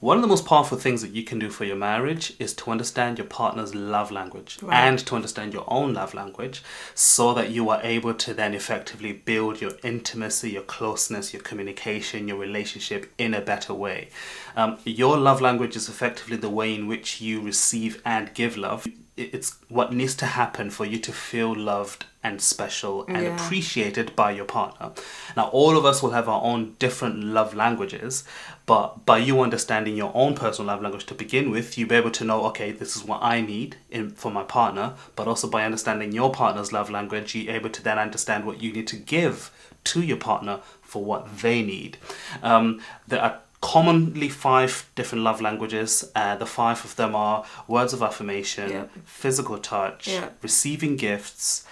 One of the most powerful things that you can do for your marriage is to understand your partner's love language and to understand your own love language so that you are able to then effectively build your intimacy, your closeness, your communication, your relationship in a better way. Your love language is effectively the way in which you receive and give love. It's what needs to happen for you to feel loved and special and appreciated by your partner. Now, all of us will have our own different love languages, but by you understanding your own personal love language to begin with, you'll be able to know, okay, this is what I need for my partner, but also by understanding your partner's love language, you're able to then understand what you need to give to your partner for what they need. There are commonly 5 different love languages. The 5 of them are words of affirmation, physical touch, receiving gifts,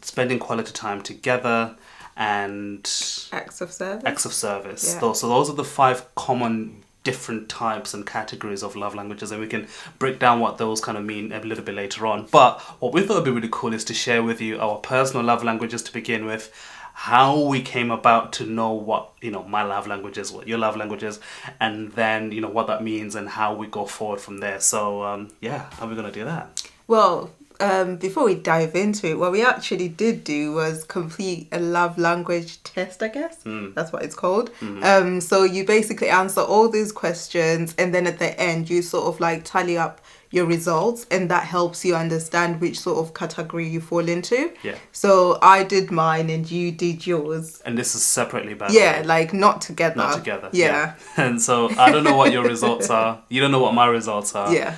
spending quality time together, and acts of service. So those are the 5 common different types and categories of love languages, and we can break down what those kind of mean a little bit later on. But what we thought would be really cool is to share with you our personal love languages to begin with, how we came about to know what, my love language is, what your love language is, and then, what that means and how we go forward from there. So, how are we going to do that? Well, before we dive into it, what we actually did do was complete a love language test, I guess. That's what it's called. Mm-hmm. So you basically answer all these questions, and then at the end, you sort of like tally up your results, and that helps you understand which sort of category you fall into. Yeah. So I did mine and you did yours. And this is separately, by the way. Yeah, like not together. Not together. Yeah. And so I don't know what your results are. You don't know what my results are. Yeah.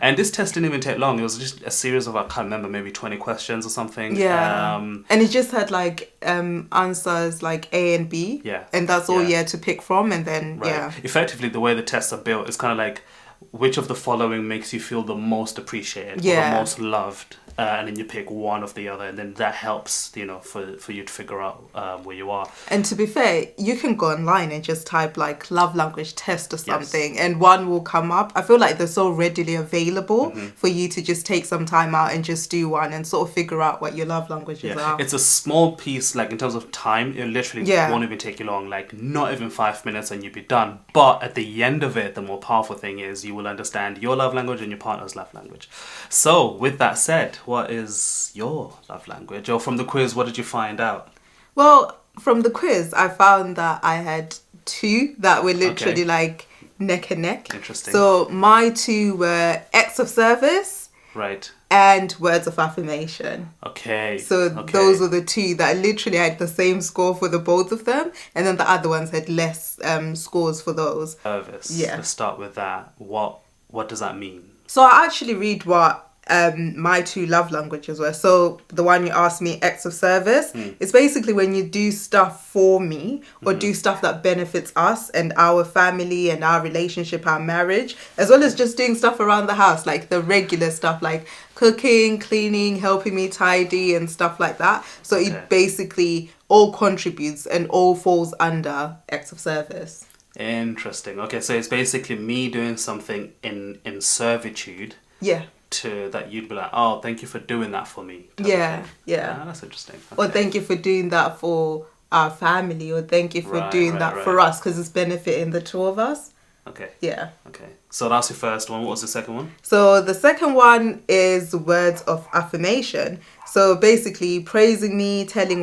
And this test didn't even take long. It was just a series of, I can't remember, maybe 20 questions or something. Yeah. And it just had like answers like A and B. Yeah. And that's all you had to pick from, and then Effectively, the way the tests are built is kind of like, which of the following makes you feel the most appreciated or the most loved, and then you pick one of the other, and then that helps for you to figure out where you are. And to be fair, you can go online and just type like love language test or something, and one will come up. I feel like they're so readily available for you to just take some time out and just do one and sort of figure out what your love languages are. It's a small piece, like in terms of time, it literally won't even take you long, like not even 5 minutes and you'll be done. But at the end of it, the more powerful thing is you will understand your love language and your partner's love language. So with that said, what is your love language? Or from the quiz, what did you find out? Well, from the quiz, I found that I had 2 that were literally like neck and neck. Interesting. So my 2 were acts of service. Right. And words of affirmation. Okay. So those were the 2 that literally had the same score for the both of them. And then the other ones had less scores for those. Service. Yeah. Let's start with that. What does that mean? So I actually read what my 2 love languages were. So the one you asked me, acts of service, it's basically when you do stuff for me or do stuff that benefits us and our family and our relationship, our marriage, as well as just doing stuff around the house, like the regular stuff like cooking, cleaning, helping me tidy and stuff like that. So it basically all contributes and all falls under acts of service. Interesting. Okay, so it's basically me doing something in servitude. Yeah. To that you'd be like, oh, thank you for doing that for me. Yeah. That's interesting. Okay. Or thank you for doing that for our family, or thank you for doing that for us, because it's benefiting the 2 of us. Okay. Yeah. Okay. So that's your first one. What was the second one? So the second one is words of affirmation. So basically praising me, telling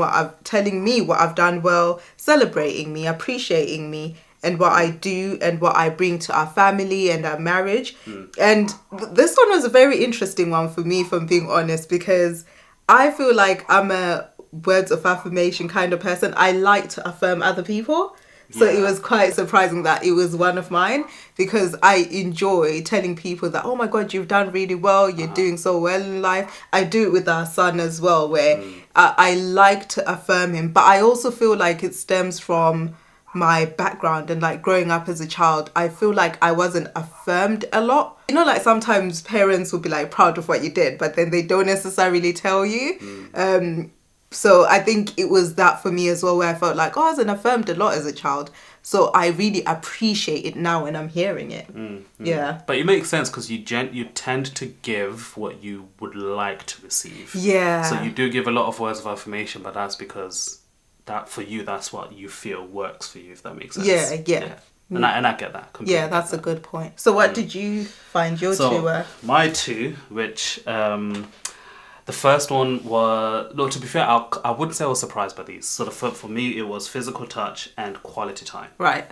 me what I've done well, celebrating me, appreciating me, and what I do and what I bring to our family and our marriage. And this one was a very interesting one for me, if I'm being honest, because I feel like I'm a words of affirmation kind of person. I like to affirm other people. So it was quite surprising that it was one of mine, because I enjoy telling people that, oh my God, you've done really well. You're doing so well in life. I do it with our son as well, where I like to affirm him. But I also feel like it stems from my background and like growing up as a child. I feel like I wasn't affirmed a lot. Like sometimes parents will be like proud of what you did, but then they don't necessarily tell you. So I think it was that for me as well, where I felt like, I wasn't affirmed a lot as a child. So I really appreciate it now when I'm hearing it. Yeah. But it makes sense, because you tend to give what you would like to receive. Yeah. So you do give a lot of words of affirmation, but that's because that for you, that's what you feel works for you, if that makes sense. Yeah. And I get that completely. Yeah, that's a good point. So what did you find your two were? My two, which the first one was, no, to be fair, I wouldn't say I was surprised by these. So for me, it was physical touch and quality time. Right.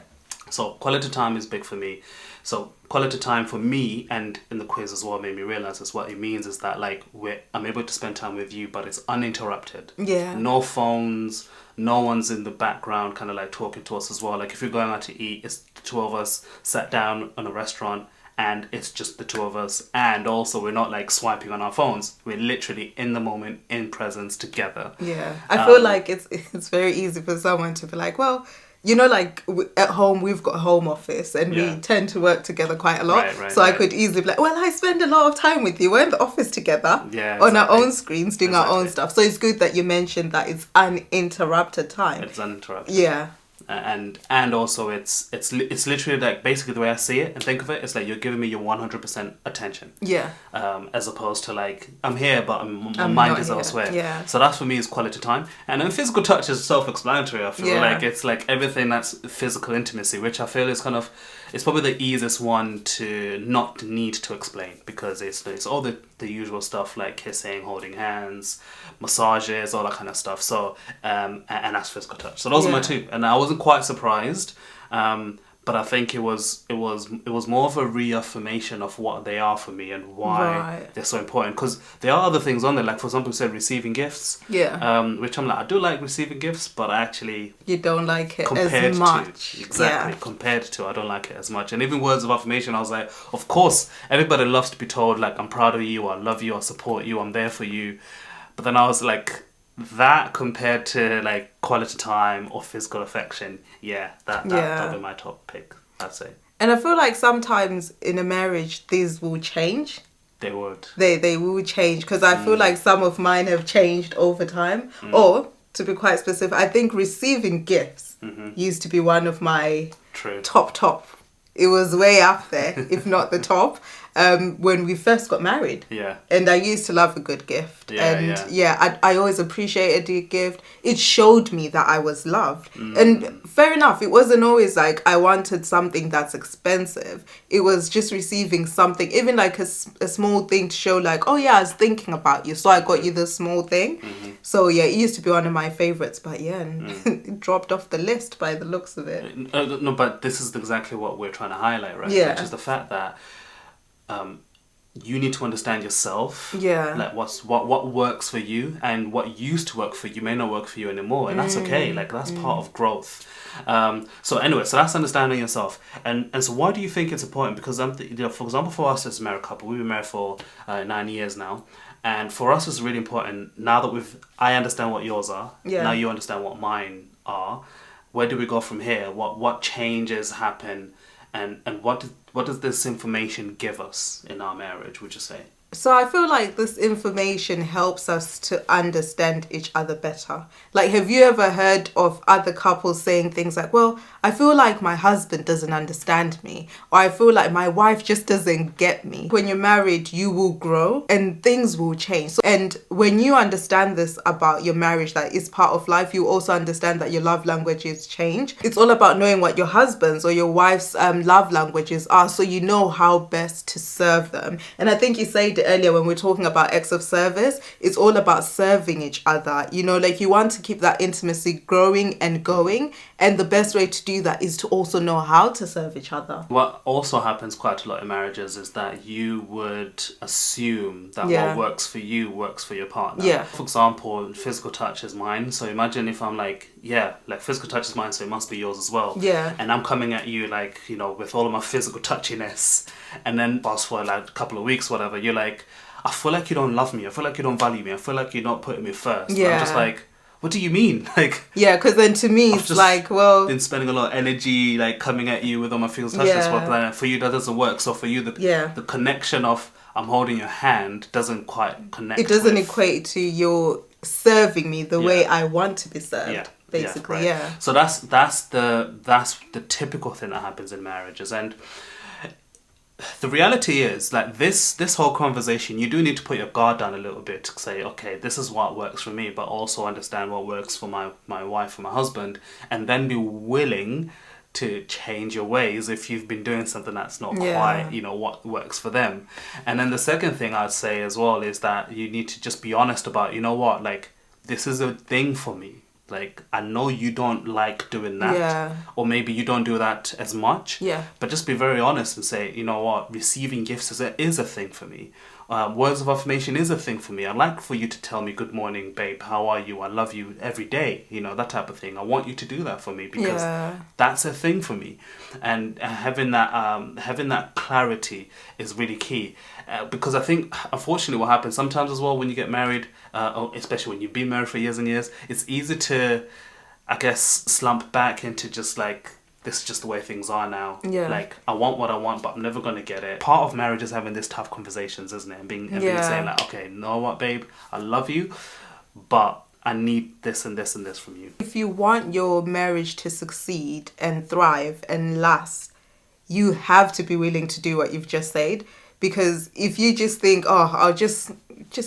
So quality time is big for me. So quality time for me, and in the quiz as well, made me realize is what it means is that like I'm able to spend time with you, but it's uninterrupted. Yeah. No phones, no one's in the background kind of like talking to us as well. Like if you're going out to eat, it's the two of us sat down in a restaurant and it's just the two of us. And also we're not like swiping on our phones. We're literally in the moment, in presence together. Yeah. I feel like it's very easy for someone to be like, well, you know, like at home, we've got a home office and we tend to work together quite a lot. So I could easily be like, well, I spend a lot of time with you. We're in the office together on our own screens doing our own stuff. So it's good that you mentioned that it's uninterrupted time. It's uninterrupted. Yeah. And also it's literally like basically the way I see it and think of it, it's like you're giving me your 100% attention. Yeah. As opposed to like I'm here but my mind is elsewhere. Yeah. So that's for me is quality time. And then physical touch is self-explanatory. I feel like it's like everything that's physical intimacy, which I feel is kind of, it's probably the easiest one to not need to explain, because it's all the usual stuff like kissing, holding hands, massages, all that kind of stuff. So and that's physical touch. So those are my two, and I wasn't quite surprised, but I think it was more of a reaffirmation of what they are for me and why they're so important. Because there are other things on there, like for example, you said receiving gifts. Yeah. Which I'm like, I do like receiving gifts, but actually you don't like it as much. Compared to, I don't like it as much. And even words of affirmation, I was like, of course, everybody loves to be told like I'm proud of you, I love you, I support you, I'm there for you. But then I was like, that compared to like quality time or physical affection, that'd be my top pick, I'd say. And I feel like sometimes in a marriage these will change. They would. They will change, because I feel like some of mine have changed over time. Or to be quite specific, I think receiving gifts used to be one of my top. It was way up there, if not the top, when we first got married. Yeah. And I used to love a good gift. I always appreciated a gift. It showed me that I was loved. And fair enough, it wasn't always like I wanted something that's expensive. It was just receiving something, even like a small thing to show like, oh yeah, I was thinking about you, so I got you this small thing. So yeah, it used to be one of my favorites, but it dropped off the list by the looks of it. No, but this is exactly what we're trying to highlight, right? Yeah. Which is the fact that you need to understand yourself. Yeah. Like what works for you, and what used to work for you may not work for you anymore, and that's okay. Like that's part of growth. So anyway, so that's understanding yourself. And so why do you think it's important? Because for example, for us as a married couple, we've been married for 9 years now. And for us, it's really important now that I understand what yours are. Yeah. Now you understand what mine are. Where do we go from here? What changes happen, and what does this information give us in our marriage, would you say? So I feel like this information helps us to understand each other better. Like, have you ever heard of other couples saying things like, well, I feel like my husband doesn't understand me, or I feel like my wife just doesn't get me. When you're married, you will grow and things will change. And when you understand this about your marriage, that is part of life, you also understand that your love languages change. It's all about knowing what your husband's or your wife's love languages are, so you know how best to serve them. And I think you said earlier when we're talking about acts of service, it's all about serving each other. You know, like you want to keep that intimacy growing and going, and the best way to do that is to also know how to serve each other. What also happens quite a lot in marriages is that you would assume that what works for you works for your partner. Yeah. For example, physical touch is mine. So imagine if I'm like, physical touch is mine, so it must be yours as well. Yeah. And I'm coming at you like, you know, with all of my physical touchiness, and then fast forward like a couple of weeks, whatever, you're like, I feel like you don't love me. I feel like you don't value me. I feel like you're not putting me first. Yeah. I'm just like, what do you mean? Like, yeah, because then to me it's like, well, been spending a lot of energy like coming at you with all my physical touches, but for you that doesn't work. So for you, the connection of I'm holding your hand doesn't quite connect. It doesn't equate to your serving me the way I want to be served. Yeah. Basically, So that's the typical thing that happens in marriages. And the reality is, like, this whole conversation, you do need to put your guard down a little bit to say, okay, this is what works for me, but also understand what works for my wife or my husband, and then be willing to change your ways if you've been doing something that's not Yeah. quite, you know, what works for them. And then the second thing I'd say as well is that you need to just be honest about, you know what, like, this is a thing for me. Like, I know you don't like doing that. Yeah. Or maybe you don't do that as much. Yeah. But just be very honest and say, you know what, receiving gifts is a thing for me. Words of affirmation is a thing for me. I'd like for you to tell me, good morning, babe, how are you? I love you every day. You know, that type of thing. I want you to do that for me because that's a thing for me. And having that clarity is really key. Because I think, unfortunately, what happens sometimes as well when you get married, especially when you've been married for years and years, it's easy to, I guess, slump back into just like, this is just the way things are now. Yeah. Like, I want what I want, but I'm never going to get it. Part of marriage is having these tough conversations, isn't it? And being saying like, okay, you know what, babe? I love you, but I need this and this and this from you. If you want your marriage to succeed and thrive and last, you have to be willing to do what you've just said. Because if you just think, oh, I'll just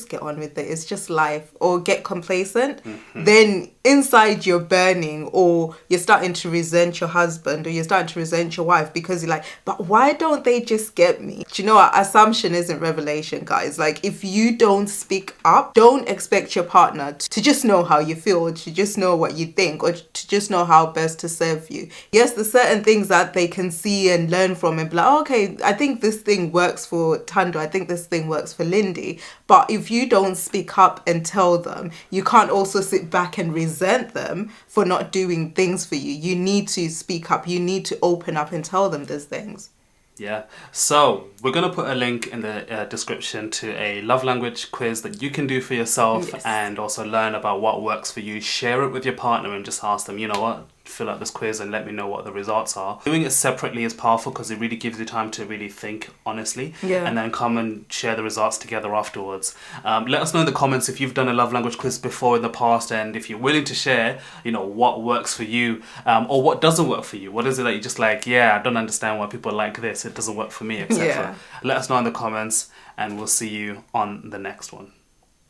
get on with it, it's just life, or get complacent, then inside you're burning, or you're starting to resent your husband, or you're starting to resent your wife because you're like, but why don't they just get me? Do you know what? Assumption isn't revelation, guys. Like, if you don't speak up, don't expect your partner to just know how you feel, or to just know what you think, or to just know how best to serve you. Yes, there's certain things that they can see and learn from and be like, oh, okay, I think this thing works for Tando, I think this thing works for Lindy. But if you don't speak up and tell them, you can't also sit back and resent them for not doing things for you. You need to speak up. You need to open up and tell them these things. Yeah. So we're going to put a link in the description to a love language quiz that you can do for yourself and also learn about what works for you. Share it with your partner and just ask them, you know what, fill out this quiz and let me know what the results are. Doing it separately is powerful because it really gives you time to really think honestly and then come and share the results together afterwards. Let us know in the comments if you've done a love language quiz before in the past, and if you're willing to share, you know, what works for you or what doesn't work for you. What is it that you're just like, yeah, I don't understand why people like this, it doesn't work for me, etc. Let us know in the comments and we'll see you on the next one.